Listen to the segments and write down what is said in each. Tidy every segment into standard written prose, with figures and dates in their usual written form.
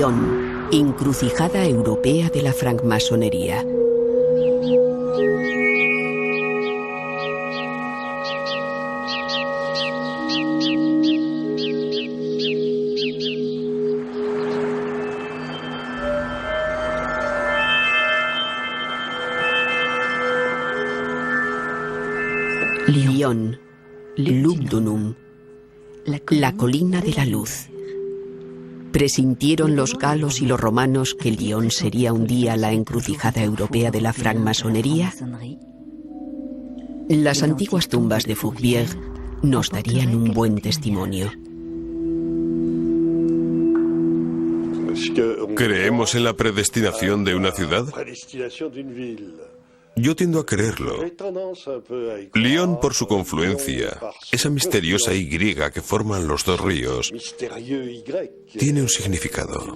Lyon, encrucijada europea de la francmasonería. Lyon, Lugdunum, la colina de la luz. ¿Presintieron los galos y los romanos que Lyon sería un día la encrucijada europea de la francmasonería? Las antiguas tumbas de Fourvière nos darían un buen testimonio. ¿Creemos en la predestinación de una ciudad? Yo tiendo a creerlo. Lyon, por su confluencia, esa misteriosa Y que forman los dos ríos, tiene un significado.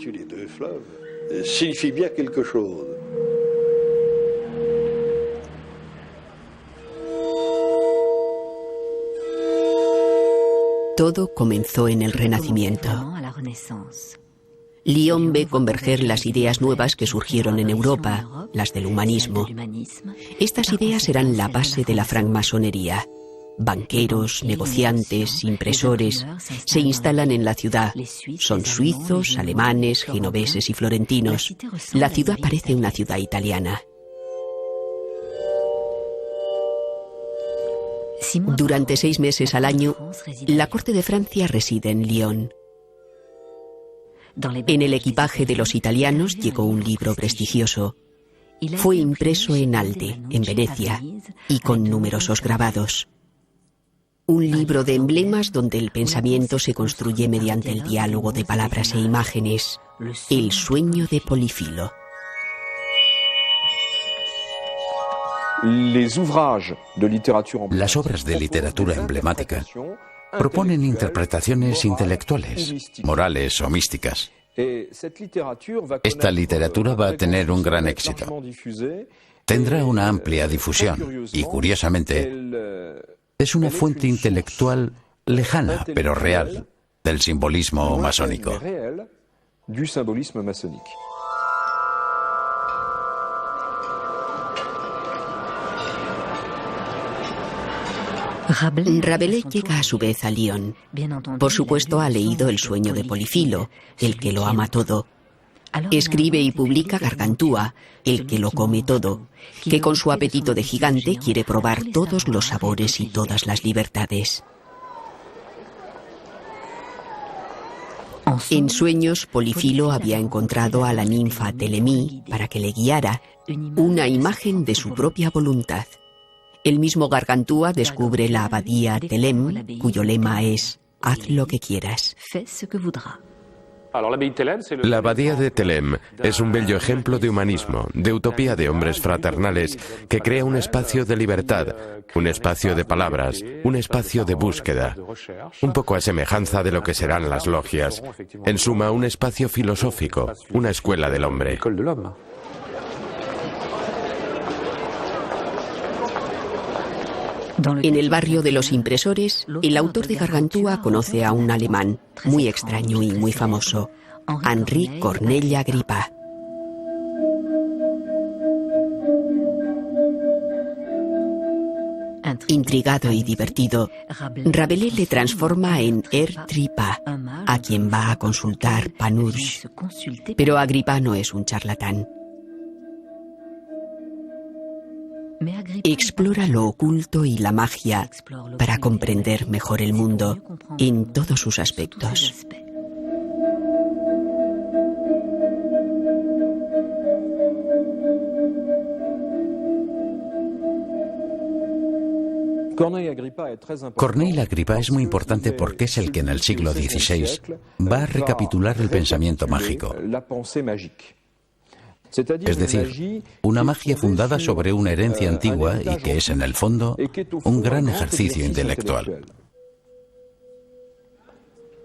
Todo comenzó en el Renacimiento. Lyon ve converger las ideas nuevas que surgieron en Europa, las del humanismo. Estas ideas serán la base de la francmasonería. Banqueros, negociantes, impresores se instalan en la ciudad. Son suizos, alemanes, genoveses y florentinos. La ciudad parece una ciudad italiana. Durante 6 meses al año, la corte de Francia reside en Lyon. En el equipaje de los italianos llegó un libro prestigioso. Fue impreso en Alde, en Venecia, y con numerosos grabados. Un libro de emblemas donde el pensamiento se construye mediante el diálogo de palabras e imágenes. El sueño de Polifilo. Las obras de literatura emblemática proponen interpretaciones intelectuales, morales o místicas. Esta literatura va a tener un gran éxito. Tendrá una amplia difusión y, curiosamente, es una fuente intelectual lejana, pero real, del simbolismo masónico. Rabelais llega a su vez a Lyon. Por supuesto, ha leído El sueño de Polifilo, el que lo ama todo. Escribe y publica Gargantúa, el que lo come todo, que con su apetito de gigante quiere probar todos los sabores y todas las libertades. En sueños, Polifilo había encontrado a la ninfa Telemí para que le guiara, una imagen de su propia voluntad. El mismo Gargantúa descubre la abadía Telem, cuyo lema es «Haz lo que quieras». La abadía de Telem es un bello ejemplo de humanismo, de utopía de hombres fraternales, que crea un espacio de libertad, un espacio de palabras, un espacio de búsqueda, un poco a semejanza de lo que serán las logias. En suma, un espacio filosófico, una escuela del hombre. En el barrio de los impresores, el autor de Gargantúa conoce a un alemán muy extraño y muy famoso, Henri Corneille Agrippa. Intrigado y divertido, Rabelais le transforma en Tripa, a quien va a consultar Panurge. Pero Agrippa no es un charlatán. Explora lo oculto y la magia para comprender mejor el mundo en todos sus aspectos. Corneille Agrippa es muy importante porque es el que en el siglo XVI va a recapitular el pensamiento mágico. Es decir, una magia fundada sobre una herencia antigua y que es, en el fondo, un gran ejercicio intelectual.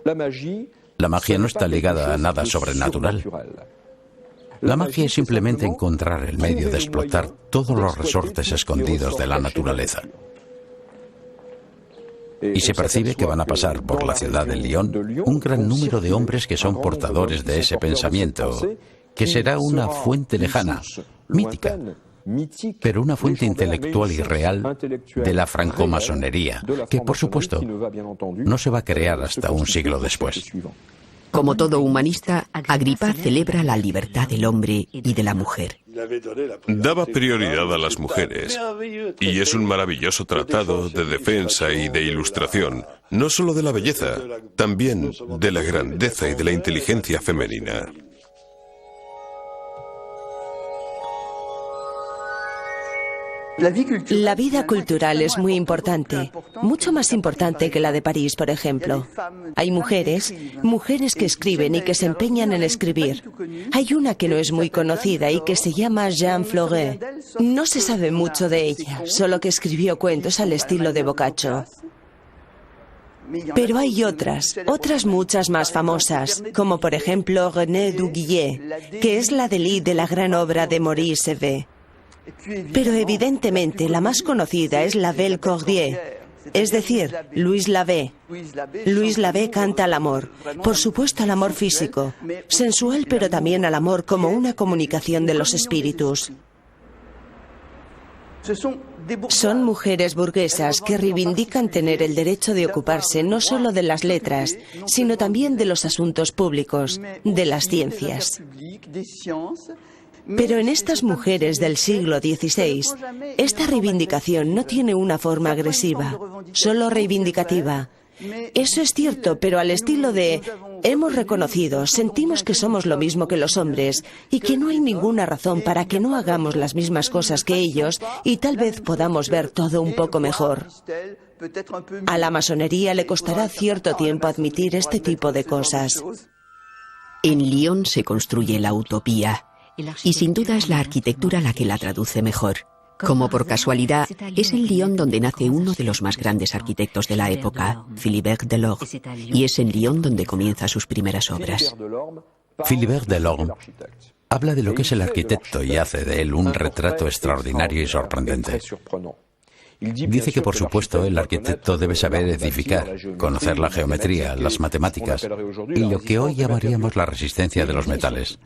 La magia no está ligada a nada sobrenatural. La magia es simplemente encontrar el medio de explotar todos los resortes escondidos de la naturaleza. Y se percibe que van a pasar por la ciudad de Lyon un gran número de hombres que son portadores de ese pensamiento, que será una fuente lejana, mítica, pero una fuente intelectual y real de la francomasonería, que por supuesto no se va a crear hasta un siglo después. Como todo humanista, Agripa celebra la libertad del hombre y de la mujer. Daba prioridad a las mujeres, y es un maravilloso tratado de defensa y de ilustración, no solo de la belleza, también de la grandeza y de la inteligencia femenina. La vida cultural es muy importante, mucho más importante que la de París, por ejemplo. Hay mujeres que escriben y que se empeñan en escribir. Hay una que no es muy conocida y que se llama Jeanne Fleuret. No se sabe mucho de ella, solo que escribió cuentos al estilo de Boccaccio. Pero hay otras muchas más famosas, como por ejemplo Renée Duguillet, que es la Delí de la gran obra de Maurice Hebert. Pero evidentemente la más conocida es la Belle Cordier, es decir, Louise Lavée. Louise Lavée canta al amor, por supuesto al amor físico, sensual, pero también al amor como una comunicación de los espíritus. Son mujeres burguesas que reivindican tener el derecho de ocuparse no solo de las letras, sino también de los asuntos públicos, de las ciencias. Pero en estas mujeres del siglo XVI, esta reivindicación no tiene una forma agresiva, solo reivindicativa. Eso es cierto, pero al estilo de hemos reconocido, sentimos que somos lo mismo que los hombres y que no hay ninguna razón para que no hagamos las mismas cosas que ellos y tal vez podamos ver todo un poco mejor. A la masonería le costará cierto tiempo admitir este tipo de cosas. En Lyon se construye la utopía. Y sin duda es la arquitectura la que la traduce mejor. Como por casualidad, es en Lyon donde nace uno de los más grandes arquitectos de la época, Philibert Delorme, y es en Lyon donde comienza sus primeras obras. Philibert Delorme habla de lo que es el arquitecto y hace de él un retrato extraordinario y sorprendente. Dice que, por supuesto, el arquitecto debe saber edificar, conocer la geometría, las matemáticas y lo que hoy llamaríamos la resistencia de los metales.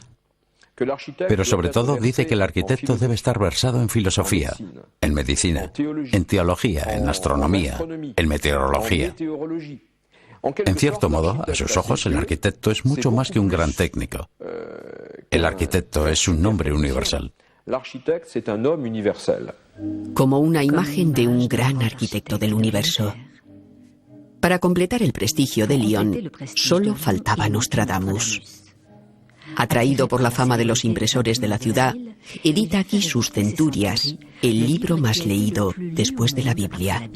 Pero sobre todo dice que el arquitecto debe estar versado en filosofía, en medicina, en teología, en astronomía, en meteorología. En cierto modo, a sus ojos, el arquitecto es mucho más que un gran técnico. El arquitecto es un nombre universal. Como una imagen de un gran arquitecto del universo. Para completar el prestigio de Lyon, solo faltaba Nostradamus. Atraído por la fama de los impresores de la ciudad, edita aquí sus Centurias, el libro más leído después de la Biblia.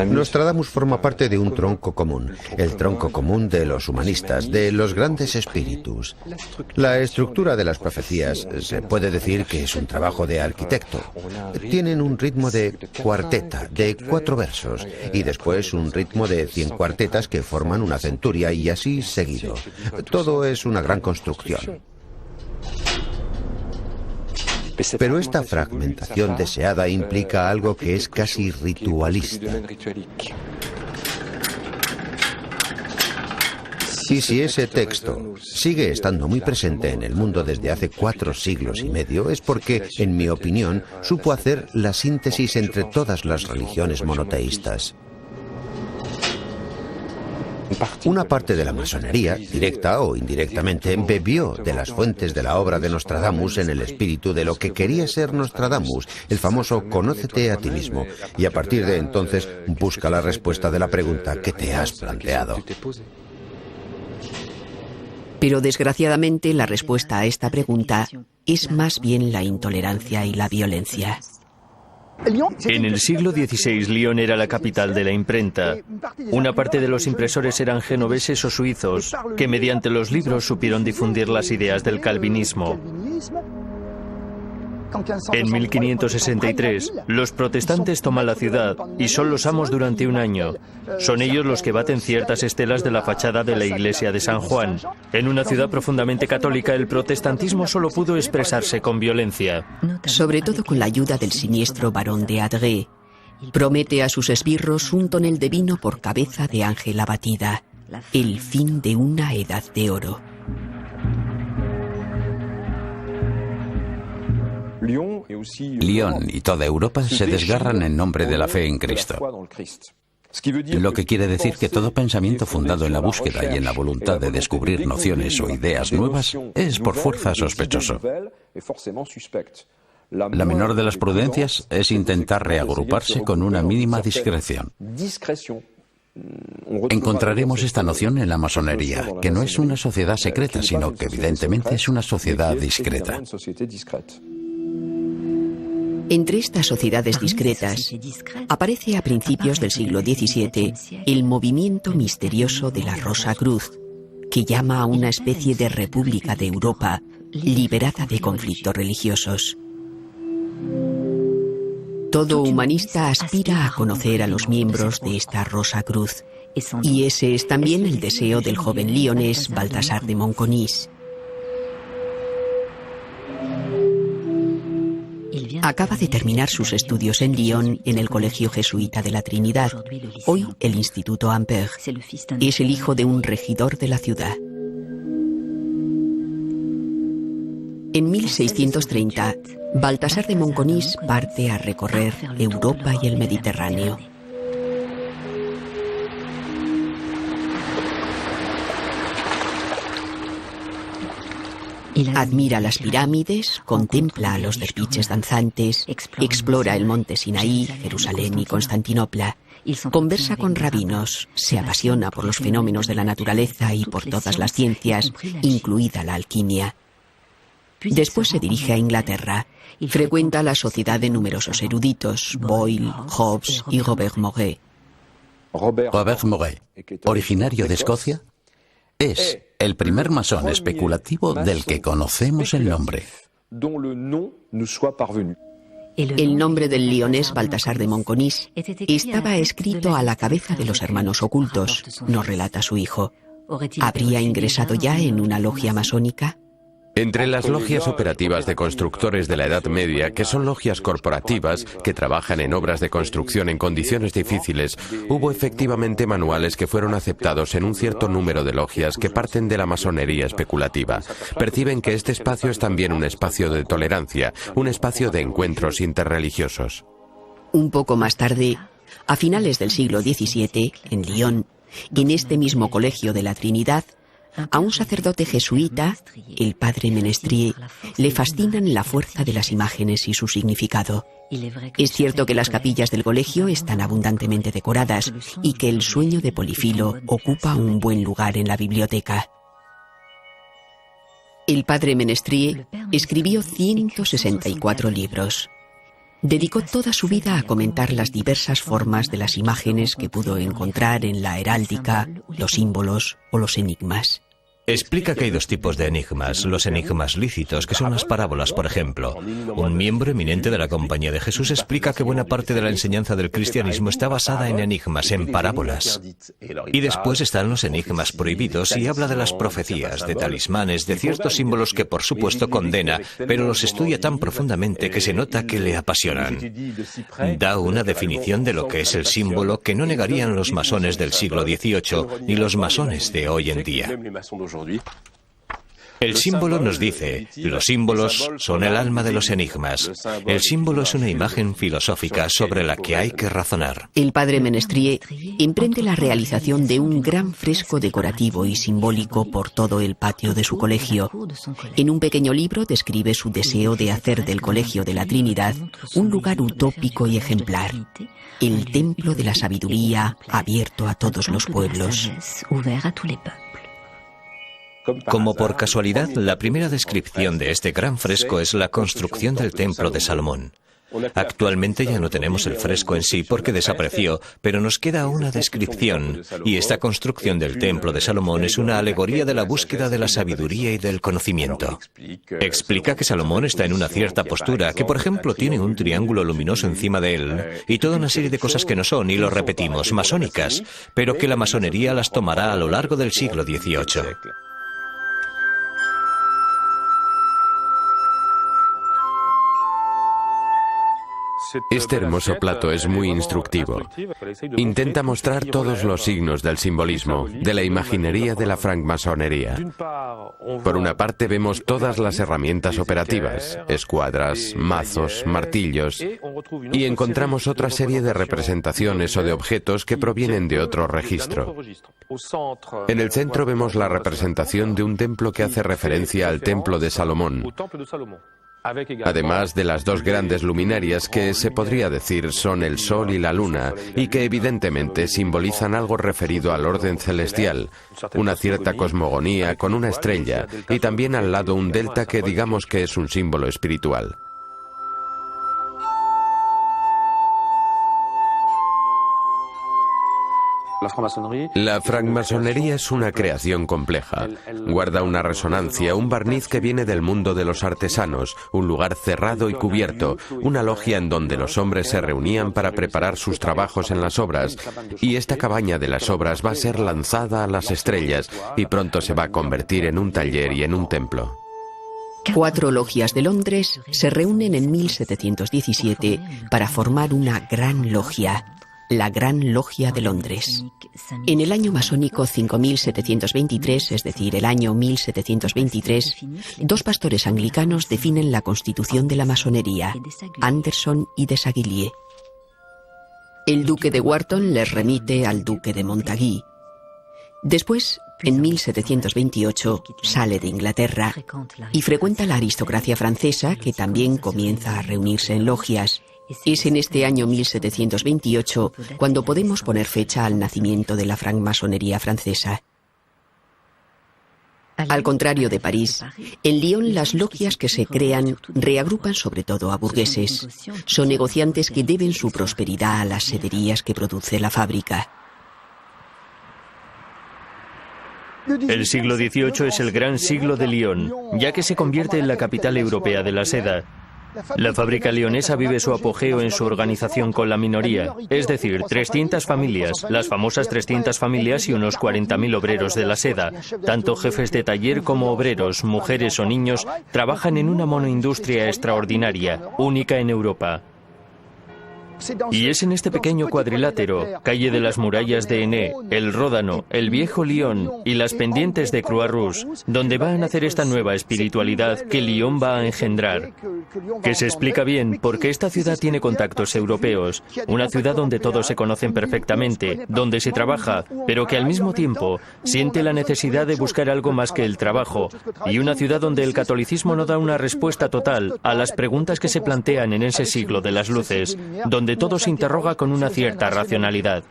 Nostradamus forma parte de un tronco común, el tronco común de los humanistas, de los grandes espíritus. La estructura de las profecías se puede decir que es un trabajo de arquitecto. Tienen un ritmo de cuarteta, de 4 versos, y después un ritmo de 100 cuartetas que forman una centuria y así seguido. Todo es una gran construcción. Pero esta fragmentación deseada implica algo que es casi ritualista. Y si ese texto sigue estando muy presente en el mundo desde hace 4 siglos y medio, es porque, en mi opinión, supo hacer la síntesis entre todas las religiones monoteístas. Una parte de la masonería, directa o indirectamente, bebió de las fuentes de la obra de Nostradamus en el espíritu de lo que quería ser Nostradamus, el famoso «Conócete a ti mismo», y a partir de entonces busca la respuesta de la pregunta que te has planteado. Pero desgraciadamente la respuesta a esta pregunta es más bien la intolerancia y la violencia. En el siglo XVI, Lyon era la capital de la imprenta. Una parte de los impresores eran genoveses o suizos, que mediante los libros supieron difundir las ideas del calvinismo. En 1563, los protestantes toman la ciudad y son los amos durante un año. Son ellos los que baten ciertas estelas de la fachada de la iglesia de San Juan. En una ciudad profundamente católica, el protestantismo solo pudo expresarse con violencia. Sobre todo con la ayuda del siniestro barón de Adré. Promete a sus esbirros un tonel de vino por cabeza de ángel abatida. El fin de una edad de oro. Lyon y toda Europa se desgarran en nombre de la fe en Cristo. Lo que quiere decir que todo pensamiento fundado en la búsqueda y en la voluntad de descubrir nociones o ideas nuevas es por fuerza sospechoso. La menor de las prudencias es intentar reagruparse con una mínima discreción. Encontraremos esta noción en la masonería, que no es una sociedad secreta, sino que evidentemente es una sociedad discreta. Entre estas sociedades discretas aparece a principios del siglo XVII el movimiento misterioso de la Rosa Cruz, que llama a una especie de república de Europa liberada de conflictos religiosos. Todo humanista aspira a conocer a los miembros de esta Rosa Cruz, y ese es también el deseo del joven lionés Baltasar de Monconis. Acaba de terminar sus estudios en Lyon en el Colegio Jesuita de la Trinidad, hoy el Instituto Ampère. Es el hijo de un regidor de la ciudad. En 1630, Baltasar de Monconis parte a recorrer Europa y el Mediterráneo. Admira las pirámides, contempla a los derviches danzantes, explora el monte Sinaí, Jerusalén y Constantinopla, conversa con rabinos, se apasiona por los fenómenos de la naturaleza y por todas las ciencias, incluida la alquimia. Después se dirige a Inglaterra, frecuenta la sociedad de numerosos eruditos, Boyle, Hobbes y Robert Moret. Robert Moret, originario de Escocia, es el primer masón especulativo del que conocemos el nombre. El nombre del lionés Baltasar de Monconis estaba escrito a la cabeza de los hermanos ocultos, nos relata su hijo. ¿Habría ingresado ya en una logia masónica? Entre las logias operativas de constructores de la Edad Media, que son logias corporativas que trabajan en obras de construcción en condiciones difíciles, hubo efectivamente manuales que fueron aceptados en un cierto número de logias que parten de la masonería especulativa. Perciben que este espacio es también un espacio de tolerancia, un espacio de encuentros interreligiosos. Un poco más tarde, a finales del siglo XVII, en Lyon, en este mismo colegio de la Trinidad, a un sacerdote jesuita, el padre Menestrier, le fascinan la fuerza de las imágenes y su significado. Es cierto que las capillas del colegio están abundantemente decoradas y que el sueño de Polifilo ocupa un buen lugar en la biblioteca. El padre Menestrier escribió 164 libros. Dedicó toda su vida a comentar las diversas formas de las imágenes que pudo encontrar en la heráldica, los símbolos o los enigmas. Explica que hay dos tipos de enigmas, los enigmas lícitos, que son las parábolas, por ejemplo. Un miembro eminente de la Compañía de Jesús explica que buena parte de la enseñanza del cristianismo está basada en enigmas, en parábolas. Y después están los enigmas prohibidos y habla de las profecías, de talismanes, de ciertos símbolos que por supuesto condena, pero los estudia tan profundamente que se nota que le apasionan. Da una definición de lo que es el símbolo que no negarían los masones del siglo XVIII ni los masones de hoy en día. El símbolo nos dice, los símbolos son el alma de los enigmas. El símbolo es una imagen filosófica sobre la que hay que razonar. El padre Menestrier emprende la realización de un gran fresco decorativo y simbólico por todo el patio de su colegio. En un pequeño libro describe su deseo de hacer del Colegio de la Trinidad un lugar utópico y ejemplar, el templo de la sabiduría abierto a todos los pueblos. Como por casualidad, la primera descripción de este gran fresco es la construcción del templo de Salomón. Actualmente ya no tenemos el fresco en sí porque desapareció, pero nos queda una descripción, y esta construcción del Templo de Salomón es una alegoría de la búsqueda de la sabiduría y del conocimiento. Explica que Salomón está en una cierta postura, que por ejemplo tiene un triángulo luminoso encima de él, y toda una serie de cosas que no son, y lo repetimos, masónicas, pero que la masonería las tomará a lo largo del siglo XVIII. Este hermoso plato es muy instructivo. Intenta mostrar todos los signos del simbolismo, de la imaginería de la francmasonería. Por una parte vemos todas las herramientas operativas, escuadras, mazos, martillos, y encontramos otra serie de representaciones o de objetos que provienen de otro registro. En el centro vemos la representación de un templo que hace referencia al Templo de Salomón, además de las dos grandes luminarias que se podría decir son el Sol y la Luna, y que evidentemente simbolizan algo referido al orden celestial, una cierta cosmogonía con una estrella, y también al lado un delta que digamos que es un símbolo espiritual. La francmasonería es una creación compleja. Guarda una resonancia, un barniz que viene del mundo de los artesanos, un lugar cerrado y cubierto, una logia en donde los hombres se reunían para preparar sus trabajos en las obras, y esta cabaña de las obras va a ser lanzada a las estrellas y pronto se va a convertir en un taller y en un templo. 4 logias de Londres se reúnen en 1717 para formar una gran logia, la Gran Logia de Londres. En el año masónico 5723, es decir, el año 1723, 2 pastores anglicanos definen la constitución de la masonería, Anderson y Desaguiliers. El duque de Wharton les remite al duque de Montagu. Después, en 1728, sale de Inglaterra y frecuenta la aristocracia francesa, que también comienza a reunirse en logias. Es en este año 1728 cuando podemos poner fecha al nacimiento de la francmasonería francesa. Al contrario de París, en Lyon las logias que se crean reagrupan sobre todo a burgueses. Son negociantes que deben su prosperidad a las sederías que produce la fábrica. El siglo XVIII es el gran siglo de Lyon, ya que se convierte en la capital europea de la seda. La fábrica leonesa vive su apogeo en su organización con la minoría, es decir, 300 familias, las famosas 300 familias y unos 40.000 obreros de la seda. Tanto jefes de taller como obreros, mujeres o niños, trabajan en una monoindustria extraordinaria, única en Europa. Y es en este pequeño cuadrilátero, calle de las murallas de Enné, el Ródano, el viejo Lyon y las pendientes de Croix-Rouge, donde va a nacer esta nueva espiritualidad que Lyon va a engendrar. Que se explica bien porque esta ciudad tiene contactos europeos, una ciudad donde todos se conocen perfectamente, donde se trabaja, pero que al mismo tiempo siente la necesidad de buscar algo más que el trabajo, y una ciudad donde el catolicismo no da una respuesta total a las preguntas que se plantean en ese siglo de las luces, donde todo se interroga con una cierta racionalidad.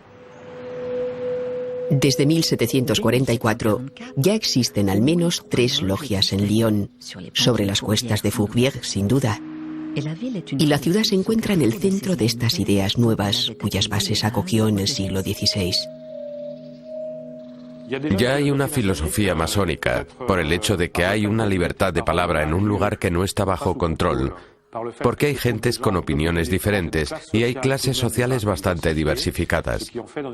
Desde 1744 ya existen al menos 3 logias en Lyon, sobre las cuestas de Fourvière, sin duda. Y la ciudad se encuentra en el centro de estas ideas nuevas, cuyas bases acogió en el siglo XVI. Ya hay una filosofía masónica, por el hecho de que hay una libertad de palabra en un lugar que no está bajo control, porque hay gentes con opiniones diferentes y hay clases sociales bastante diversificadas.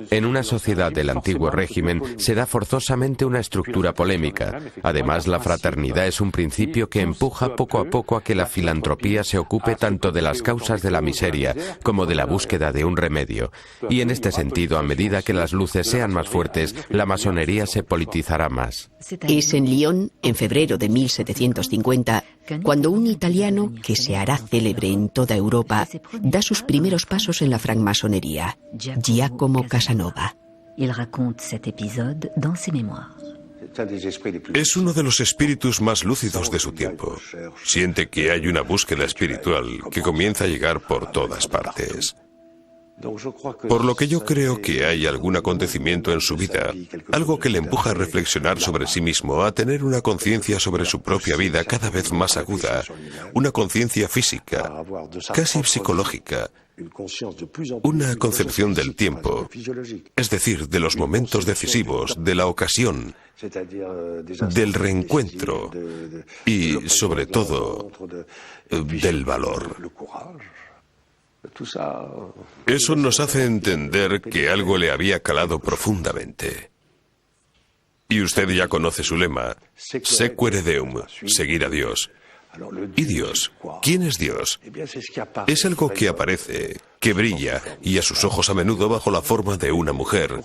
En una sociedad del antiguo régimen se da forzosamente una estructura polémica. Además, la fraternidad es un principio que empuja poco a poco a que la filantropía se ocupe tanto de las causas de la miseria como de la búsqueda de un remedio. Y en este sentido, a medida que las luces sean más fuertes, la masonería se politizará más. Es en Lyon, en febrero de 1750, cuando un italiano que se hará célebre en toda Europa da sus primeros pasos en la francmasonería, Giacomo Casanova. Es uno de los espíritus más lúcidos de su tiempo. Siente que hay una búsqueda espiritual que comienza a llegar por todas partes. Por lo que yo creo que hay algún acontecimiento en su vida, algo que le empuja a reflexionar sobre sí mismo, a tener una conciencia sobre su propia vida cada vez más aguda, una conciencia física, casi psicológica, una concepción del tiempo, es decir, de los momentos decisivos, de la ocasión, del reencuentro y, sobre todo, del valor. Eso nos hace entender que algo le había calado profundamente. Y usted ya conoce su lema, Sequere Deum, seguir a Dios. ¿Y Dios? ¿Quién es Dios? Es algo que aparece, que brilla, y a sus ojos a menudo bajo la forma de una mujer.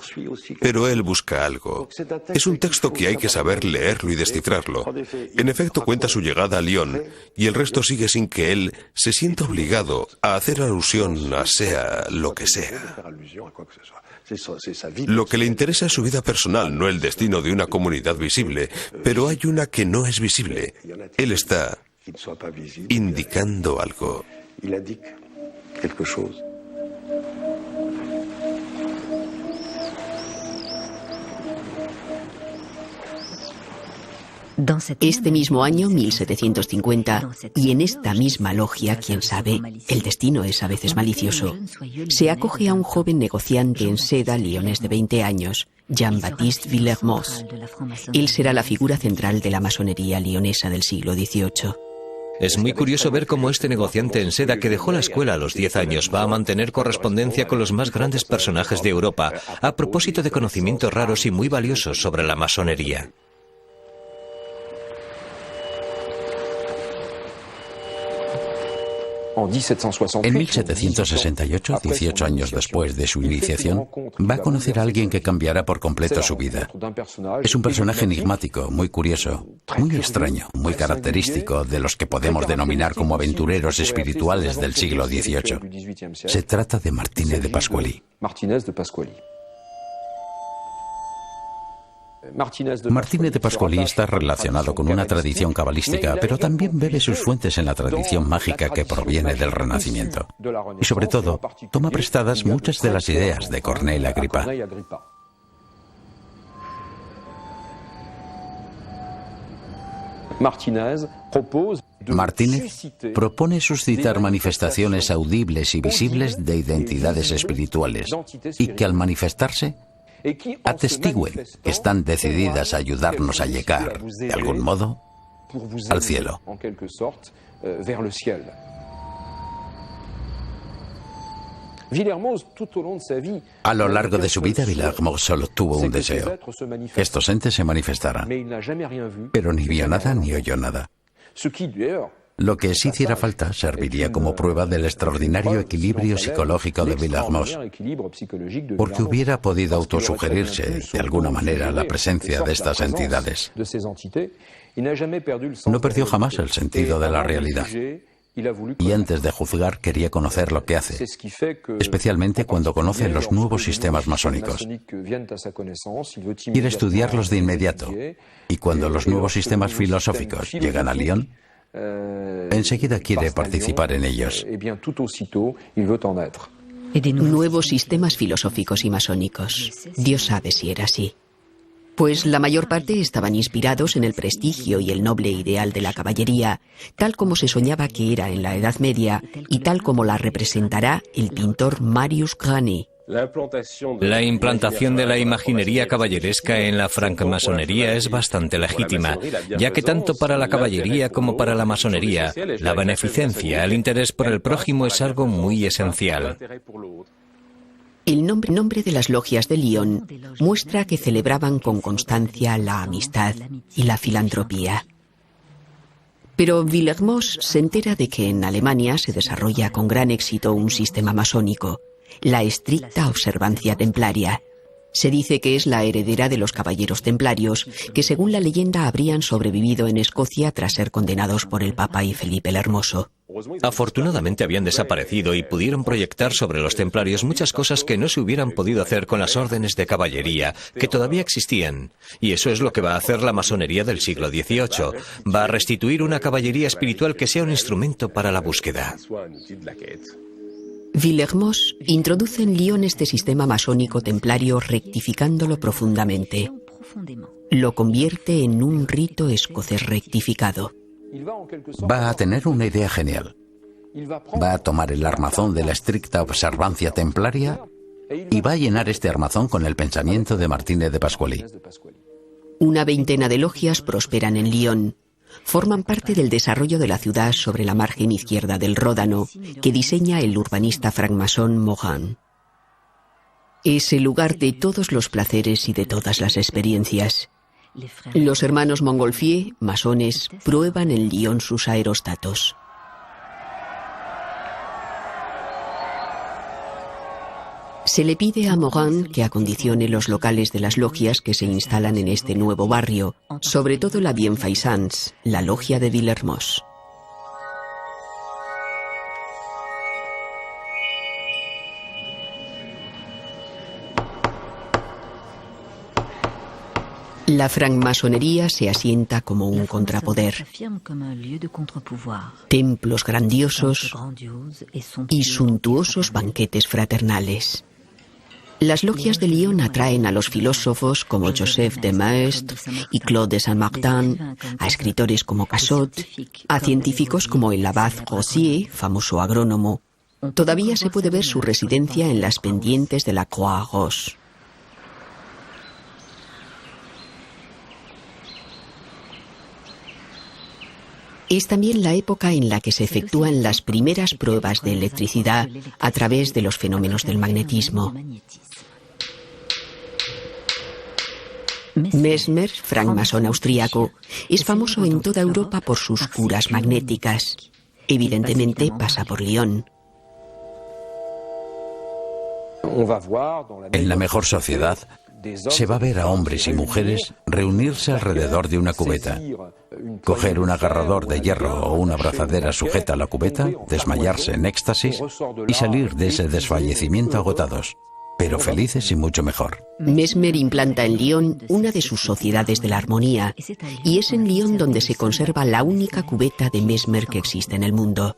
Pero él busca algo. Es un texto que hay que saber leerlo y descifrarlo. En efecto, cuenta su llegada a Lyon, y el resto sigue sin que él se sienta obligado a hacer alusión a sea lo que sea. Lo que le interesa es su vida personal, no el destino de una comunidad visible, pero hay una que no es visible. Él está indicando algo. Este mismo año, 1750, y en esta misma logia, quién sabe, el destino es a veces malicioso, se acoge a un joven negociante en seda lionés de 20 años, Jean-Baptiste Villermoz. Él será la figura central de la masonería lionesa del siglo XVIII. Es muy curioso ver cómo este negociante en seda que dejó la escuela a los 10 años va a mantener correspondencia con los más grandes personajes de Europa a propósito de conocimientos raros y muy valiosos sobre la masonería. En 1768, 18 años después de su iniciación, va a conocer a alguien que cambiará por completo su vida. Es un personaje enigmático, muy curioso, muy extraño, muy característico de los que podemos denominar como aventureros espirituales del siglo XVIII. Se trata de Martínez de Pasqually. Martínez de Pasqually está relacionado con una tradición cabalística, pero también bebe sus fuentes en la tradición mágica que proviene del Renacimiento. Y sobre todo, toma prestadas muchas de las ideas de Corneille Agrippa. Martínez propone suscitar manifestaciones audibles y visibles de identidades espirituales y que al manifestarse atestigüen que están decididas a ayudarnos a llegar, de algún modo, al cielo. A lo largo de su vida, Villermoz solo tuvo un deseo: que estos entes se manifestaran. Pero ni vio nada ni oyó nada. Lo que sí hiciera falta serviría como prueba del extraordinario equilibrio psicológico de Villermoz, porque hubiera podido autosugerirse de alguna manera la presencia de estas entidades. No perdió jamás el sentido de la realidad. Y antes de juzgar quería conocer lo que hace, especialmente cuando conoce los nuevos sistemas masónicos. Quiere estudiarlos de inmediato, y cuando los nuevos sistemas filosóficos llegan a Lyon, enseguida quiere participar en ellos. Nuevos sistemas filosóficos y masónicos. Dios sabe si era así. Pues la mayor parte estaban inspirados en el prestigio y el noble ideal de la caballería, tal como se soñaba que era en la Edad Media y tal como la representará el pintor Marius Grany. La implantación de la imaginería caballeresca en la francmasonería es bastante legítima, ya que tanto para la caballería como para la masonería, la beneficencia, el interés por el prójimo es algo muy esencial. El nombre de las logias de Lyon muestra que celebraban con constancia la amistad y la filantropía. Pero Villermoz se entera de que en Alemania se desarrolla con gran éxito un sistema masónico, la estricta observancia templaria. Se dice que es la heredera de los caballeros templarios, que según la leyenda habrían sobrevivido en Escocia tras ser condenados por el Papa y Felipe el Hermoso. Afortunadamente habían desaparecido y pudieron proyectar sobre los templarios muchas cosas que no se hubieran podido hacer con las órdenes de caballería, que todavía existían. Y eso es lo que va a hacer la masonería del siglo XVIII. Va a restituir una caballería espiritual que sea un instrumento para la búsqueda. Villermoz introduce en Lyon este sistema masónico templario rectificándolo profundamente. Lo convierte en un rito escocés rectificado. Va a tener una idea genial. Va a tomar el armazón de la estricta observancia templaria y va a llenar este armazón con el pensamiento de Martínez de Pasqually. Una veintena de logias prosperan en Lyon. Forman parte del desarrollo de la ciudad sobre la margen izquierda del Ródano, que diseña el urbanista francmasón Morin. Es el lugar de todos los placeres y de todas las experiencias. Los hermanos Montgolfier, masones, prueban en Lyon sus aerostatos. Se le pide a Morin que acondicione los locales de las logias que se instalan en este nuevo barrio, sobre todo la Bienfaisance, la logia de Villermoz. La francmasonería se asienta como un contrapoder. Templos grandiosos y suntuosos banquetes fraternales. Las logias de Lyon atraen a los filósofos como Joseph de Maistre y Claude de Saint-Martin, a escritores como Cassot, a científicos como el abad Rossier, famoso agrónomo. Todavía se puede ver su residencia en las pendientes de la Croix-Rousse. Es también la época en la que se efectúan las primeras pruebas de electricidad a través de los fenómenos del magnetismo. Mesmer, francmasón austríaco, es famoso en toda Europa por sus curas magnéticas. Evidentemente pasa por Lyon. En la mejor sociedad se va a ver a hombres y mujeres reunirse alrededor de una cubeta, coger un agarrador de hierro o una abrazadera sujeta a la cubeta, desmayarse en éxtasis y salir de ese desfallecimiento agotados, pero felices y mucho mejor. Mesmer implanta en Lyon una de sus sociedades de la armonía, y es en Lyon donde se conserva la única cubeta de Mesmer que existe en el mundo.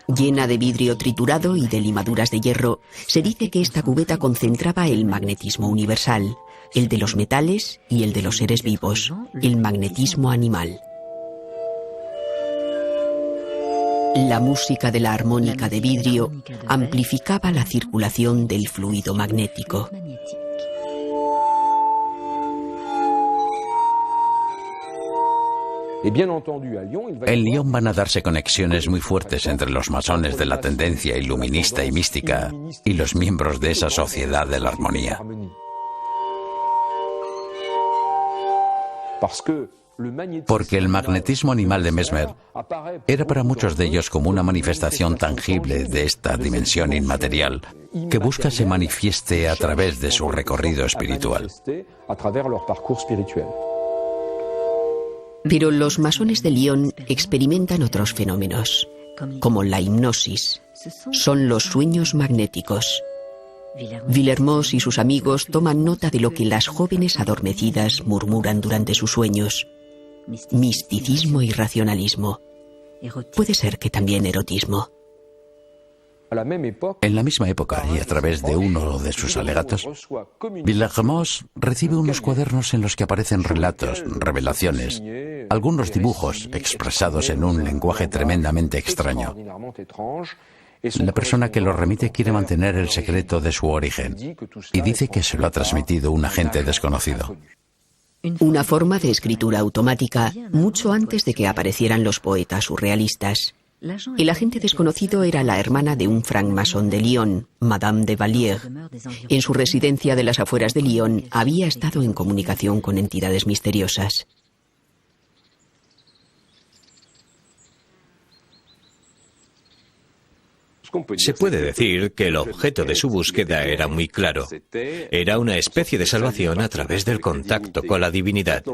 Llena de vidrio triturado y de limaduras de hierro, se dice que esta cubeta concentraba el magnetismo universal, el de los metales y el de los seres vivos, el magnetismo animal. La música de la armónica de vidrio amplificaba la circulación del fluido magnético. En Lyon van a darse conexiones muy fuertes entre los masones de la tendencia iluminista y mística y los miembros de esa sociedad de la armonía. Porque el magnetismo animal de Mesmer era para muchos de ellos como una manifestación tangible de esta dimensión inmaterial que busca se manifieste a través de su recorrido espiritual. Pero los masones de Lyon experimentan otros fenómenos, como la hipnosis. Son los sueños magnéticos. Villermoz y sus amigos toman nota de lo que las jóvenes adormecidas murmuran durante sus sueños. Misticismo y racionalismo. Puede ser que también erotismo. En la misma época, y a través de uno de sus alegatos, Villermoz recibe unos cuadernos en los que aparecen relatos, revelaciones, algunos dibujos expresados en un lenguaje tremendamente extraño. La persona que lo remite quiere mantener el secreto de su origen y dice que se lo ha transmitido un agente desconocido. Una forma de escritura automática mucho antes de que aparecieran los poetas surrealistas. El agente desconocido era la hermana de un francmasón de Lyon, Madame de Vallière. En su residencia de las afueras de Lyon había estado en comunicación con entidades misteriosas. Se puede decir que el objeto de su búsqueda era muy claro. Era una especie de salvación a través del contacto con la divinidad.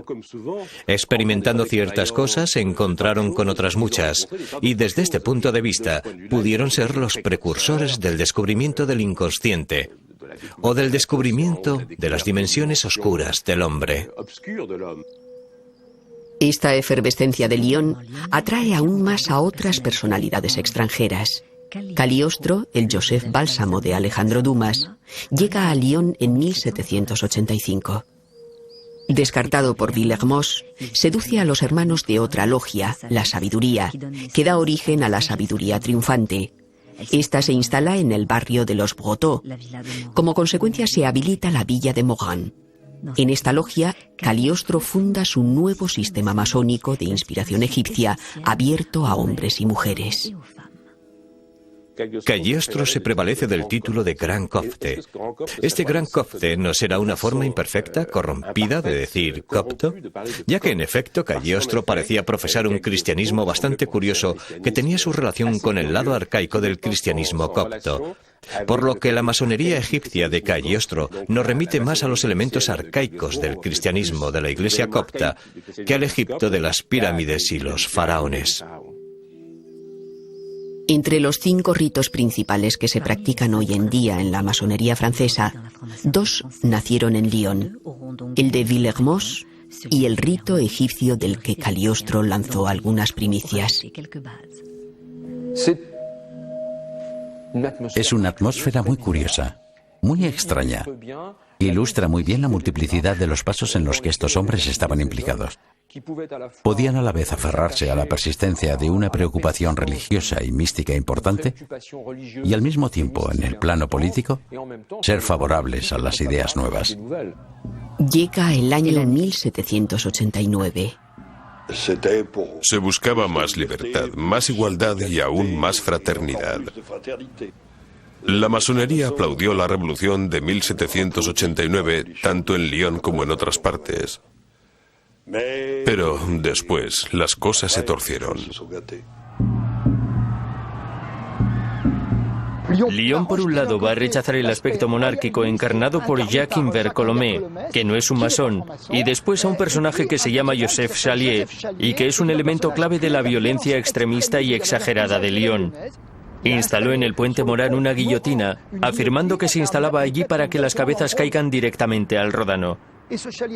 Experimentando ciertas cosas, se encontraron con otras muchas, y desde este punto de vista pudieron ser los precursores del descubrimiento del inconsciente, o del descubrimiento de las dimensiones oscuras del hombre. Esta efervescencia de Lyon atrae aún más a otras personalidades extranjeras. Cagliostro, el Joseph Bálsamo de Alejandro Dumas, llega a Lyon en 1785. Descartado por Villermoz, seduce a los hermanos de otra logia, la Sabiduría, que da origen a la Sabiduría Triunfante. Esta se instala en el barrio de los Brotteaux. Como consecuencia se habilita la villa de Morane. En esta logia, Cagliostro funda su nuevo sistema masónico de inspiración egipcia, abierto a hombres y mujeres. Cagliostro se prevalece del título de Gran Copte. Este Gran Copte no será una forma imperfecta, corrompida de decir copto, ya que en efecto Cagliostro parecía profesar un cristianismo bastante curioso que tenía su relación con el lado arcaico del cristianismo copto. Por lo que la masonería egipcia de Cagliostro nos remite más a los elementos arcaicos del cristianismo de la iglesia copta que al Egipto de las pirámides y los faraones. Entre los 5 ritos principales que se practican hoy en día en la masonería francesa, 2 nacieron en Lyon, el de Villermoz y el rito egipcio del que Cagliostro lanzó algunas primicias. Es una atmósfera muy curiosa, muy extraña. Ilustra muy bien la multiplicidad de los pasos en los que estos hombres estaban implicados. Podían a la vez aferrarse a la persistencia de una preocupación religiosa y mística importante y al mismo tiempo, en el plano político, ser favorables a las ideas nuevas. Llega el año 1789. Se buscaba más libertad, más igualdad y aún más fraternidad. La masonería aplaudió la revolución de 1789 tanto en Lyon como en otras partes. Pero después las cosas se torcieron. Lyon, por un lado, va a rechazar el aspecto monárquico encarnado por Jacques-Imbert Colomé, que no es un masón, y después a un personaje que se llama Joseph Chalier, y que es un elemento clave de la violencia extremista y exagerada de Lyon. Instaló en el puente Morane una guillotina, afirmando que se instalaba allí para que las cabezas caigan directamente al Ródano.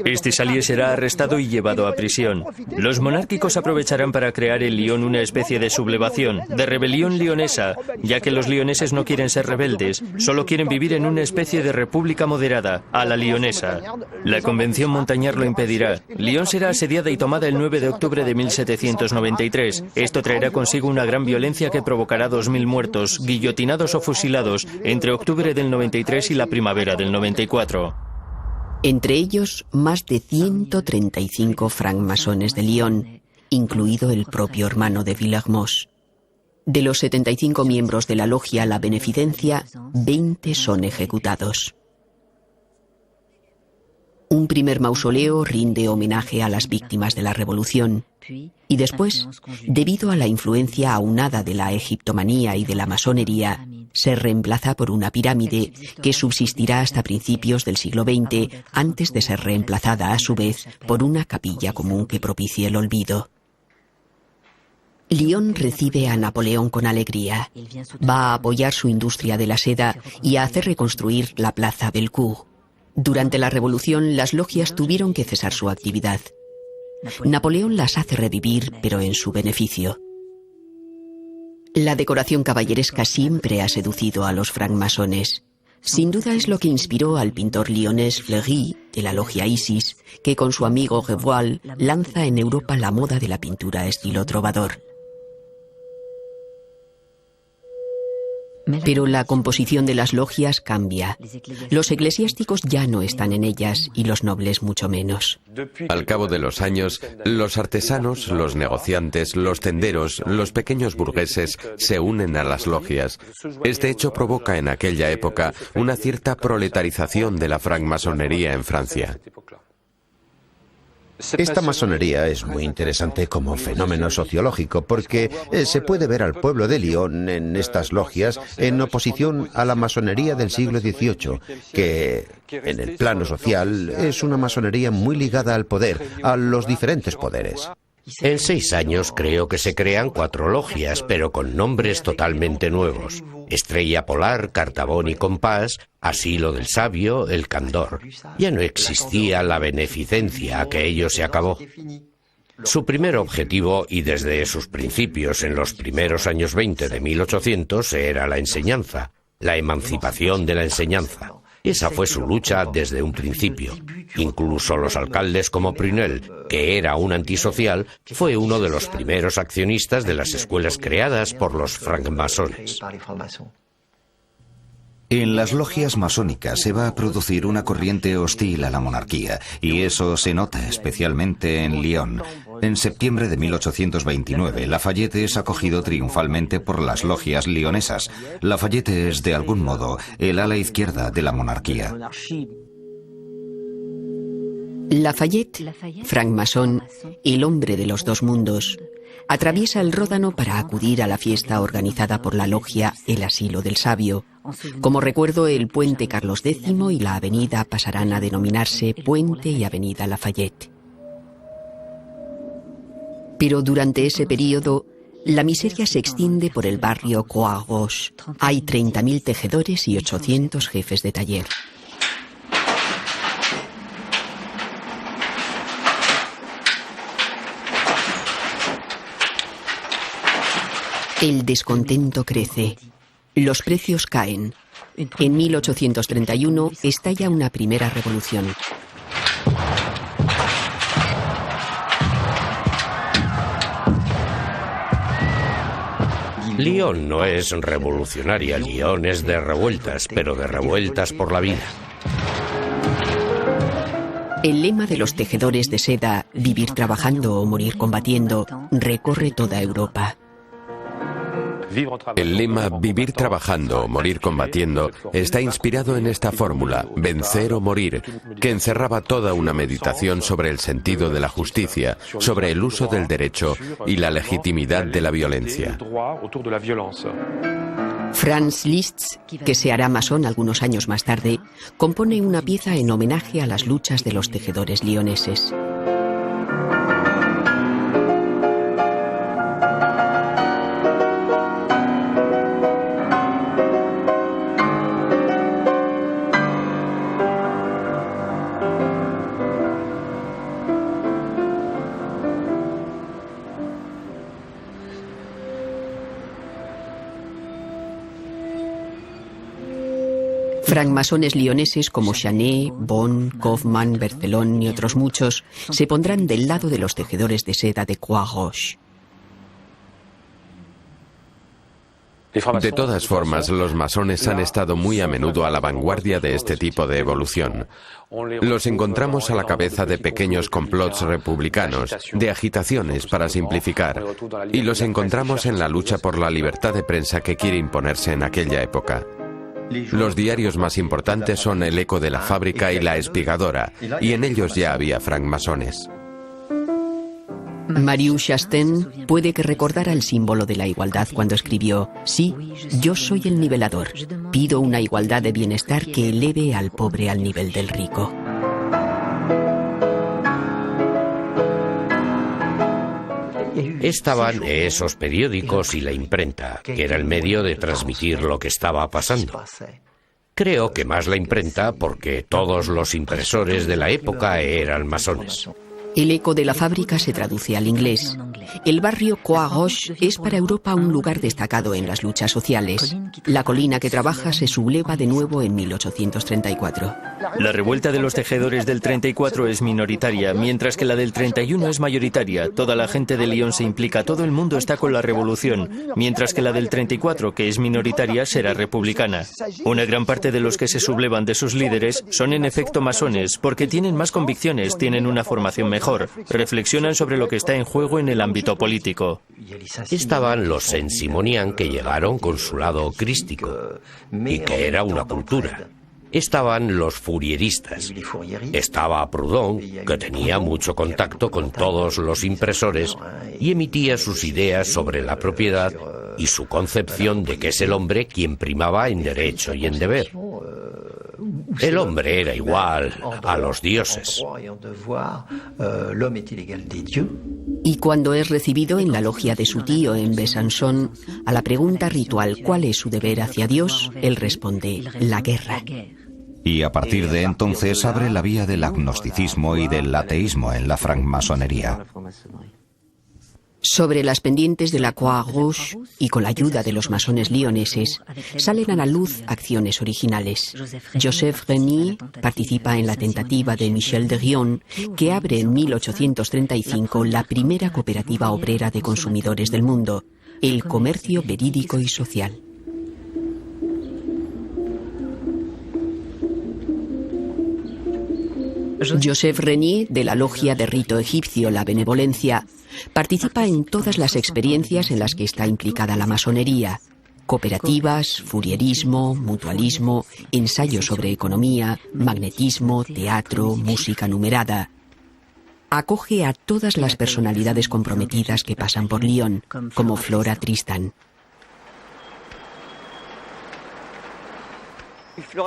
Este Chalier será arrestado y llevado a prisión. Los monárquicos aprovecharán para crear en Lyon una especie de sublevación, de rebelión leonesa, ya que los leoneses no quieren ser rebeldes, solo quieren vivir en una especie de república moderada, a la leonesa. La Convención Montagnard lo impedirá. Lyon será asediada y tomada el 9 de octubre de 1793. Esto traerá consigo una gran violencia que provocará 2000 muertos, guillotinados o fusilados, entre octubre del 93 y la primavera del 94. Entre ellos, más de 135 francmasones de Lyon, incluido el propio hermano de Villermoz. De los 75 miembros de la logia La Beneficencia, 20 son ejecutados. Un primer mausoleo rinde homenaje a las víctimas de la revolución. Y después, debido a la influencia aunada de la egiptomanía y de la masonería, se reemplaza por una pirámide que subsistirá hasta principios del siglo XX, antes de ser reemplazada a su vez por una capilla común que propicie el olvido. Lyon recibe a Napoleón con alegría. Va a apoyar su industria de la seda y a hacer reconstruir la plaza Bellecour. Durante la revolución, las logias tuvieron que cesar su actividad. Napoleón las hace revivir, pero en su beneficio. La decoración caballeresca siempre ha seducido a los francmasones. Sin duda es lo que inspiró al pintor lyonés Fleury, de la logia Isis, que con su amigo Revoil lanza en Europa la moda de la pintura estilo trovador. Pero la composición de las logias cambia. Los eclesiásticos ya no están en ellas y los nobles mucho menos. Al cabo de los años, los artesanos, los negociantes, los tenderos, los pequeños burgueses se unen a las logias. Este hecho provoca en aquella época una cierta proletarización de la francmasonería en Francia. Esta masonería es muy interesante como fenómeno sociológico porque se puede ver al pueblo de Lyon en estas logias en oposición a la masonería del siglo XVIII, que en el plano social es una masonería muy ligada al poder, a los diferentes poderes. En 6 años creo que se crean 4 logias, pero con nombres totalmente nuevos. Estrella Polar, Cartabón y Compás, Asilo del Sabio, El Candor. Ya no existía la beneficencia, aquello se acabó. Su primer objetivo, y desde sus principios en los primeros años 20 de 1800, era la enseñanza, la emancipación de la enseñanza. Esa fue su lucha desde un principio. Incluso los alcaldes como Prunelle, que era un antisocial, fue uno de los primeros accionistas de las escuelas creadas por los francmasones. En las logias masónicas se va a producir una corriente hostil a la monarquía, y eso se nota especialmente en Lyon. En septiembre de 1829, Lafayette es acogido triunfalmente por las logias lionesas. Lafayette es, de algún modo, el ala izquierda de la monarquía. Lafayette, francmasón, el hombre de los dos mundos, atraviesa el Ródano para acudir a la fiesta organizada por la logia El Asilo del Sabio. Como recuerdo, el puente Carlos X y la avenida pasarán a denominarse Puente y Avenida Lafayette. Pero durante ese periodo, la miseria se extiende por el barrio Croix-Rouge. Hay 30.000 tejedores y 800 jefes de taller. El descontento crece. Los precios caen. En 1831 estalla una primera revolución. Lyon no es revolucionaria, Lyon es de revueltas, pero de revueltas por la vida. El lema de los tejedores de seda, vivir trabajando o morir combatiendo, recorre toda Europa. El lema vivir trabajando o morir combatiendo está inspirado en esta fórmula, vencer o morir, que encerraba toda una meditación sobre el sentido de la justicia, sobre el uso del derecho y la legitimidad de la violencia. Franz Liszt, que se hará masón algunos años más tarde, compone una pieza en homenaje a las luchas de los tejedores lioneses. Francmasones lioneses como Chanet, Bon, Kaufmann, Berthelon y otros muchos se pondrán del lado de los tejedores de seda de Croix-Rouge. De todas formas, los masones han estado muy a menudo a la vanguardia de este tipo de evolución. Los encontramos a la cabeza de pequeños complots republicanos, de agitaciones para simplificar, y los encontramos en la lucha por la libertad de prensa que quiere imponerse en aquella época. Los diarios más importantes son El Eco de la Fábrica y La Espigadora, y en ellos ya había francmasones. Marius Chastain puede que recordara el símbolo de la igualdad cuando escribió: sí, yo soy el nivelador, pido una igualdad de bienestar que eleve al pobre al nivel del rico. Estaban esos periódicos y la imprenta, que era el medio de transmitir lo que estaba pasando. Creo que más la imprenta porque todos los impresores de la época eran masones. El Eco de la Fábrica se traduce al inglés. El barrio Croix-Rouge es para Europa un lugar destacado en las luchas sociales. La colina que trabaja se subleva de nuevo en 1834. La revuelta de los tejedores del 34 es minoritaria, mientras que la del 31 es mayoritaria. Toda la gente de Lyon se implica, todo el mundo está con la revolución, mientras que la del 34, que es minoritaria, será republicana. Una gran parte de los que se sublevan de sus líderes son en efecto masones, porque tienen más convicciones, tienen una formación mejor, reflexionan sobre lo que está en juego en el ámbito político. Estaban los Saint-Simonian, que llegaron con su lado crístico, y que era una cultura. Estaban los Fourieristas. Estaba Proudhon, que tenía mucho contacto con todos los impresores y emitía sus ideas sobre la propiedad y su concepción de que es el hombre quien primaba en derecho y en deber. El hombre era igual a los dioses. Y cuando es recibido en la logia de su tío en Besançon, a la pregunta ritual ¿cuál es su deber hacia Dios?, él responde: la guerra. y a partir de entonces abre la vía del agnosticismo y del ateísmo en la francmasonería. Sobre las pendientes de la Croix Rouge y con la ayuda de los masones lioneses, salen a la luz acciones originales. Joseph Régnier participa en la tentativa de Michel de Rion, que abre en 1835 la primera cooperativa obrera de consumidores del mundo, el Comercio Verídico y Social. Joseph Régnier, de la logia de rito egipcio La Benevolencia, participa en todas las experiencias en las que está implicada la masonería: cooperativas, fourierismo, mutualismo, ensayos sobre economía, magnetismo, teatro, música numerada. Acoge a todas las personalidades comprometidas que pasan por Lyon, como Flora Tristan.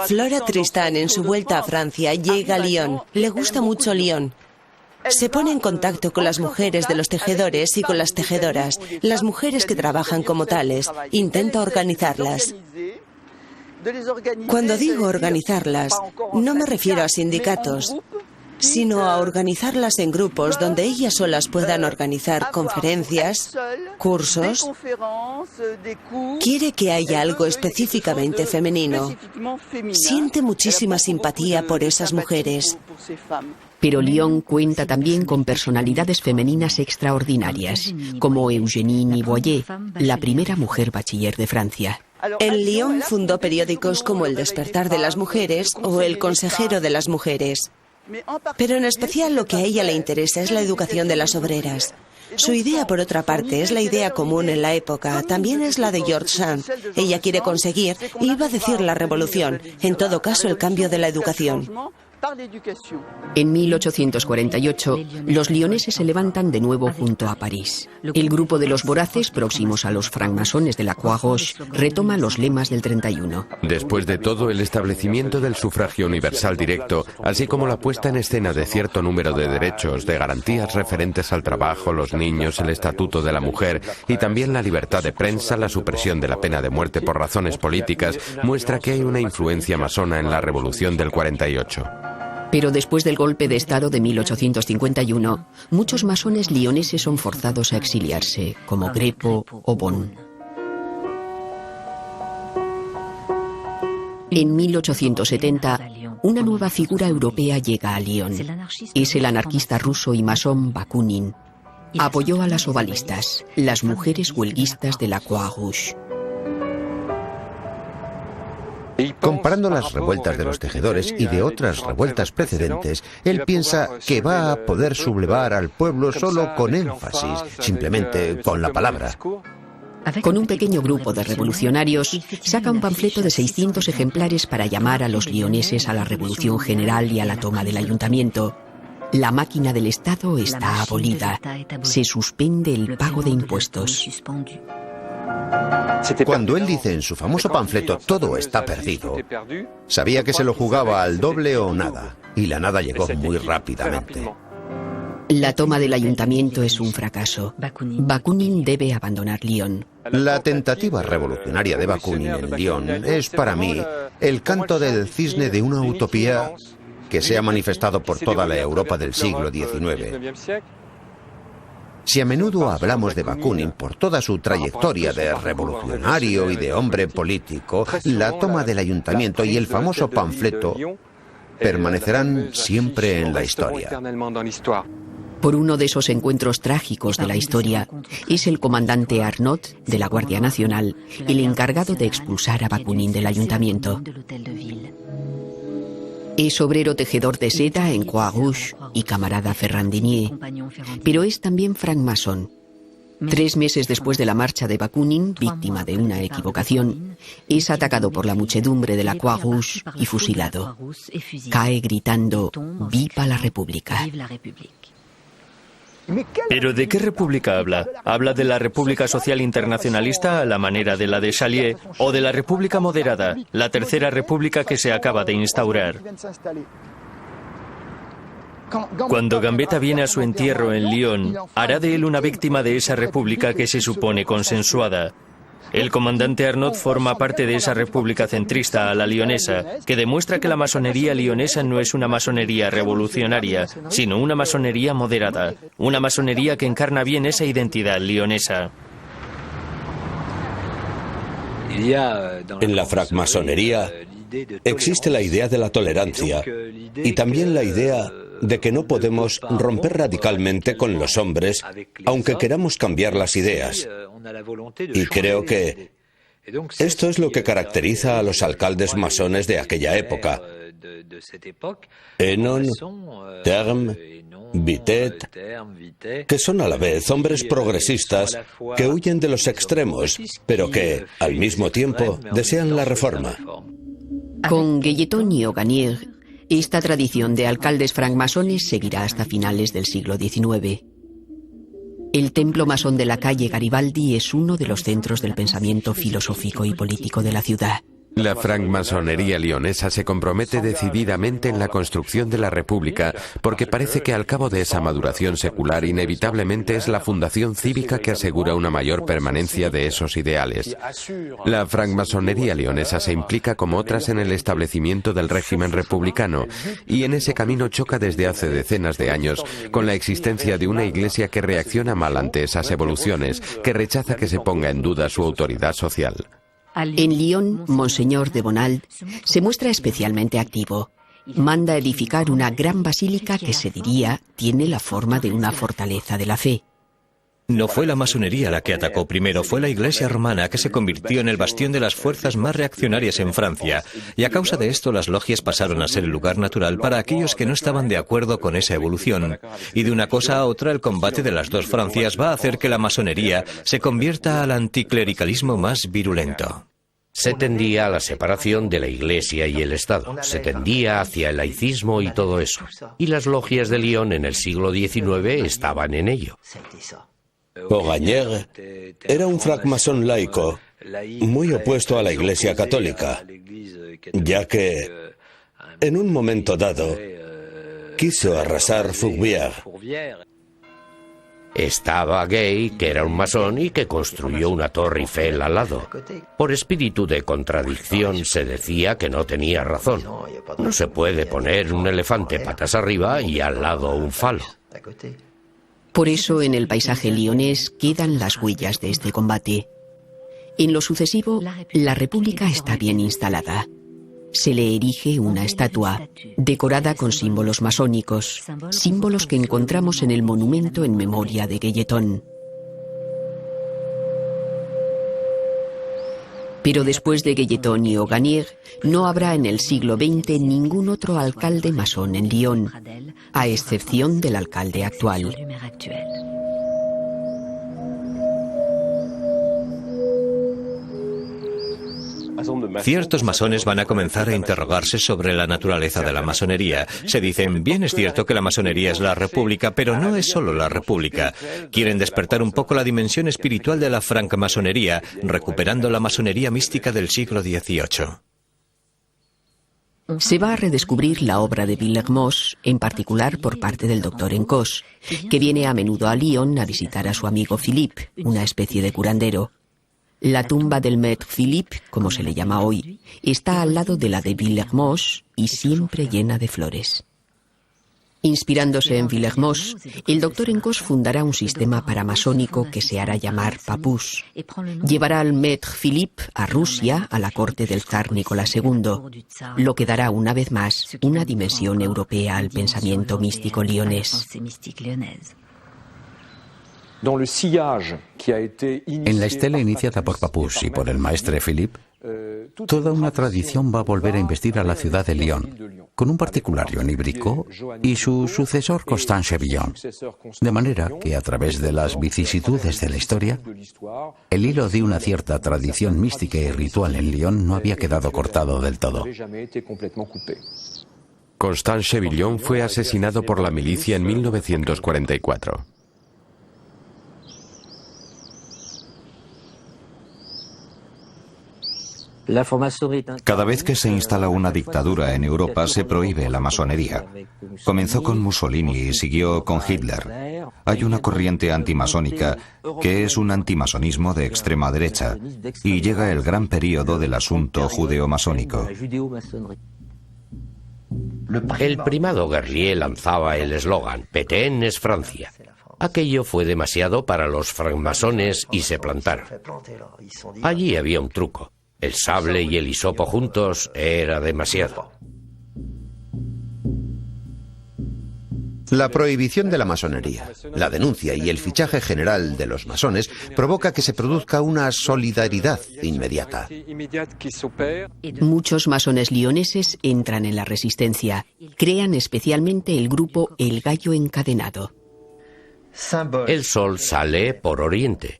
Flora Tristan, en su vuelta a Francia, llega a Lyon. Le gusta mucho Lyon. Se pone en contacto con las mujeres de los tejedores y con las tejedoras, las mujeres que trabajan como tales. Intenta organizarlas. Cuando digo organizarlas, no me refiero a sindicatos, sino a organizarlas en grupos donde ellas solas puedan organizar conferencias, cursos. Quiere que haya algo específicamente femenino. Siente muchísima simpatía por esas mujeres. Pero Lyon cuenta también con personalidades femeninas extraordinarias, como Eugénie Niboyer, la primera mujer bachiller de Francia. En Lyon fundó periódicos como El Despertar de las Mujeres o El Consejero de las Mujeres. Pero en especial lo que a ella le interesa es la educación de las obreras. Su idea, por otra parte, es la idea común en la época, también es la de George Sand. Ella quiere conseguir, iba a decir la revolución, en todo caso el cambio de la educación. En 1848, los lioneses se levantan de nuevo junto a París. El grupo de los voraces, próximos a los francmasones de la Croix Rouge, retoma los lemas del 31. Después de todo, el establecimiento del sufragio universal directo, así como la puesta en escena de cierto número de derechos, de garantías referentes al trabajo, los niños, el estatuto de la mujer y también la libertad de prensa, la supresión de la pena de muerte por razones políticas, muestra que hay una influencia masona en la revolución del 48. Pero después del golpe de Estado de 1851, muchos masones lioneses son forzados a exiliarse, como Grepo o Bon. En 1870, una nueva figura europea llega a Lyon. Es el anarquista ruso y masón Bakunin. Apoyó a las ovalistas, las mujeres huelguistas de la Croix Rouge. Comparando las revueltas de los tejedores y de otras revueltas precedentes, él piensa que va a poder sublevar al pueblo solo con énfasis, simplemente con la palabra. Con un pequeño grupo de revolucionarios, saca un panfleto de 600 ejemplares para llamar a los lioneses a la revolución general y a la toma del ayuntamiento. La máquina del Estado está abolida. Se suspende el pago de impuestos. Cuando él dice en su famoso panfleto "todo está perdido", sabía que se lo jugaba al doble o nada, y la nada llegó muy rápidamente. La toma del ayuntamiento es un fracaso. Bakunin debe abandonar Lyon. La tentativa revolucionaria de Bakunin en Lyon es para mí el canto del cisne de una utopía que se ha manifestado por toda la Europa del siglo XIX. Si a menudo hablamos de Bakunin por toda su trayectoria de revolucionario y de hombre político, la toma del ayuntamiento y el famoso panfleto permanecerán siempre en la historia. Por uno de esos encuentros trágicos de la historia, es el comandante Arnaud, de la Guardia Nacional, el encargado de expulsar a Bakunin del ayuntamiento. Es obrero tejedor de seda en Croix Rouge y camarada Ferrandinier, pero es también francmasón. 3 meses después de la marcha de Bakunin, víctima de una equivocación, es atacado por la muchedumbre de la Croix Rouge y fusilado. Cae gritando «¡Viva la República!». ¿Pero de qué república habla? ¿Habla de la República Social Internacionalista a la manera de la de Chalier o de la República Moderada, la tercera república que se acaba de instaurar? Cuando Gambetta viene a su entierro en Lyon, hará de él una víctima de esa república que se supone consensuada. El comandante Arnaud forma parte de esa república centrista, la lionesa, que demuestra que la masonería lionesa no es una masonería revolucionaria, sino una masonería moderada, una masonería que encarna bien esa identidad lionesa. En la francmasonería existe la idea de la tolerancia y también la idea de que no podemos romper radicalmente con los hombres, aunque queramos cambiar las ideas. Y creo que esto es lo que caracteriza a los alcaldes masones de aquella época. Hénon, Termes, Vitet, que son a la vez hombres progresistas que huyen de los extremos, pero que, al mismo tiempo, desean la reforma. Con Guelleton y Auganier, esta tradición de alcaldes francmasones seguirá hasta finales del siglo XIX. El templo masón de la calle Garibaldi es uno de los centros del pensamiento filosófico y político de la ciudad. La francmasonería lionesa se compromete decididamente en la construcción de la República porque parece que al cabo de esa maduración secular inevitablemente es la fundación cívica que asegura una mayor permanencia de esos ideales. La francmasonería lionesa se implica como otras en el establecimiento del régimen republicano y en ese camino choca desde hace decenas de años con la existencia de una iglesia que reacciona mal ante esas evoluciones, que rechaza que se ponga en duda su autoridad social. En Lyon, Monseñor de Bonald se muestra especialmente activo. Manda edificar una gran basílica que se diría tiene la forma de una fortaleza de la fe. No fue la masonería la que atacó primero, fue la Iglesia romana que se convirtió en el bastión de las fuerzas más reaccionarias en Francia, y a causa de esto las logias pasaron a ser el lugar natural para aquellos que no estaban de acuerdo con esa evolución. Y de una cosa a otra el combate de las dos Francias va a hacer que la masonería se convierta al anticlericalismo más virulento. Se tendía a la separación de la Iglesia y el Estado, se tendía hacia el laicismo y todo eso. Y las logias de Lyon en el siglo XIX estaban en ello. Auganier era un francmasón laico, muy opuesto a la Iglesia católica, ya que, en un momento dado, quiso arrasar Fourvière. Estaba Gay, que era un masón y que construyó una torre Eiffel al lado. Por espíritu de contradicción se decía que no tenía razón. No se puede poner un elefante patas arriba y al lado un falo. Por eso en el paisaje lionés quedan las huellas de este combate. En lo sucesivo, la República está bien instalada. Se le erige una estatua, decorada con símbolos masónicos, símbolos que encontramos en el monumento en memoria de Guelleton. Pero después de Guelleton y Auganier, no habrá en el siglo XX ningún otro alcalde masón en Lyon, a excepción del alcalde actual. Ciertos masones van a comenzar a interrogarse sobre la naturaleza de la masonería. Se dicen, bien es cierto que la masonería es la república, pero no es solo la república. Quieren despertar un poco la dimensión espiritual de la francmasonería, recuperando la masonería mística del siglo XVIII. Se va a redescubrir la obra de Villermoz, en particular por parte del doctor Encausse, que viene a menudo a Lyon a visitar a su amigo Philippe, una especie de curandero. La tumba del Maître Philippe, como se le llama hoy, está al lado de la de Villermoz y siempre llena de flores. Inspirándose en Villermoz, el doctor Encausse fundará un sistema paramasónico que se hará llamar Papus. Llevará al Maître Philippe a Rusia, a la corte del zar Nicolás II, lo que dará una vez más una dimensión europea al pensamiento místico lionés. En la estela iniciada por Papus y por el maestre Philippe, toda una tradición va a volver a investir a la ciudad de Lyon, con un particular Joanny Bricot y su sucesor Constant Chevillon. De manera que a través de las vicisitudes de la historia, el hilo de una cierta tradición mística y ritual en Lyon no había quedado cortado del todo. Constant Chevillon fue asesinado por la milicia en 1944. Cada vez que se instala una dictadura en Europa se prohíbe la masonería. Comenzó con Mussolini y siguió con Hitler. hay una corriente antimasónica que es un antimasonismo de extrema derecha, y llega el gran período del asunto judeo-masónico. El primado Guerlier lanzaba el eslogan «Pétain es Francia». Aquello fue demasiado para los francmasones y se plantaron. Allí había un truco. El sable y el hisopo juntos era demasiado. La prohibición de la masonería, la denuncia y el fichaje general de los masones provoca que se produzca una solidaridad inmediata. Muchos masones lioneses entran en la resistencia. Crean especialmente el grupo El Gallo Encadenado. El sol sale por oriente.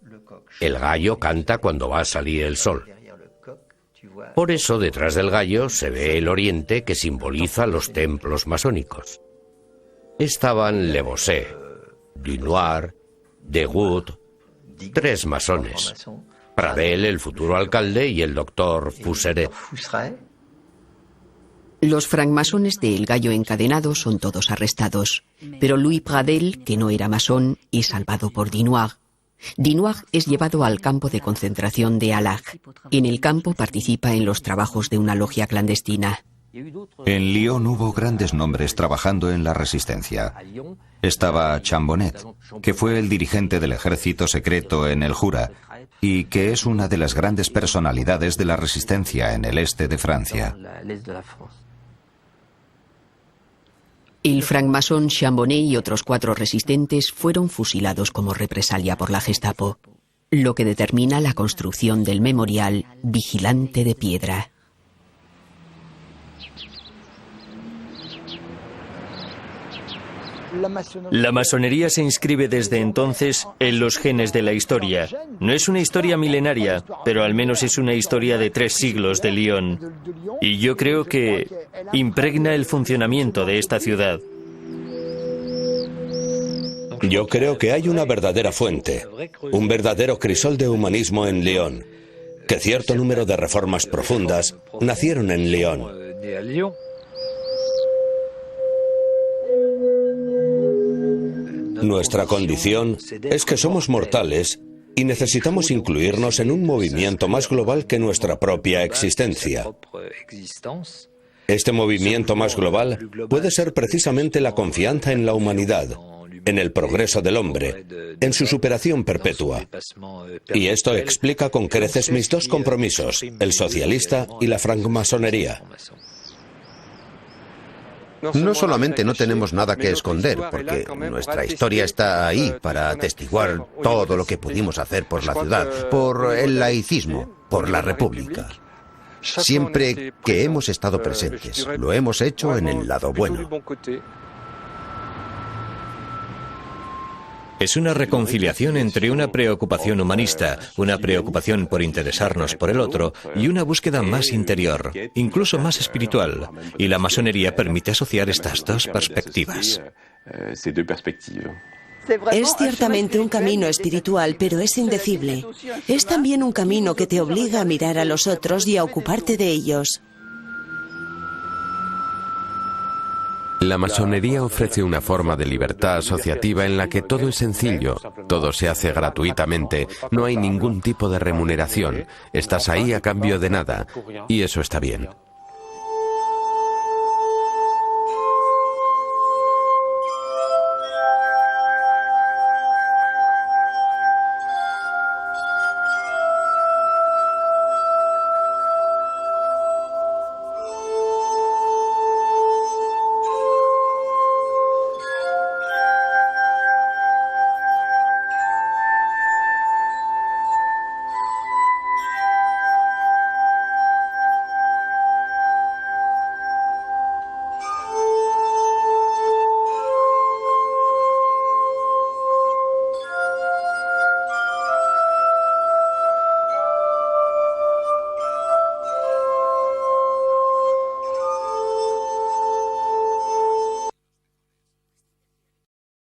El gallo canta cuando va a salir el sol. Por eso detrás del gallo se ve el oriente que simboliza los templos masónicos. Estaban Le Bosset, Dunoir, Degout, 3 masones, Pradel, el futuro alcalde, y el doctor Fousseret. Los francmasones de El Gallo Encadenado son todos arrestados, pero Louis Pradel, que no era masón, es salvado por Dunoir. Dunoir es llevado al campo de concentración de Allac. En el campo participa en los trabajos de una logia clandestina. En Lyon hubo grandes nombres trabajando en la resistencia. Estaba Chambonet, que fue el dirigente del ejército secreto en el Jura y que es una de las grandes personalidades de la resistencia en el este de Francia. El francmasón Chambonet y otros 4 resistentes fueron fusilados como represalia por la Gestapo, lo que determina la construcción del memorial Vigilante de Piedra. La masonería se inscribe desde entonces en los genes de la historia. No es una historia milenaria, pero al menos es una historia de 3 siglos de Lyon. Y yo creo que impregna el funcionamiento de esta ciudad. Yo creo que hay una verdadera fuente, un verdadero crisol de humanismo en Lyon, que cierto número de reformas profundas nacieron en Lyon. Nuestra condición es que somos mortales y necesitamos incluirnos en un movimiento más global que nuestra propia existencia. Este movimiento más global puede ser precisamente la confianza en la humanidad, en el progreso del hombre, en su superación perpetua. Y esto explica con creces mis 2 compromisos, el socialista y la francmasonería. No solamente no tenemos nada que esconder, porque nuestra historia está ahí para atestiguar todo lo que pudimos hacer por la ciudad, por el laicismo, por la república. Siempre que hemos estado presentes, lo hemos hecho en el lado bueno. Es una reconciliación entre una preocupación humanista, una preocupación por interesarnos por el otro y una búsqueda más interior, incluso más espiritual. Y la masonería permite asociar estas 2 perspectivas. Es ciertamente un camino espiritual, pero es indecible. Es también un camino que te obliga a mirar a los otros y a ocuparte de ellos. La masonería ofrece una forma de libertad asociativa en la que todo es sencillo, todo se hace gratuitamente, no hay ningún tipo de remuneración, estás ahí a cambio de nada, y eso está bien.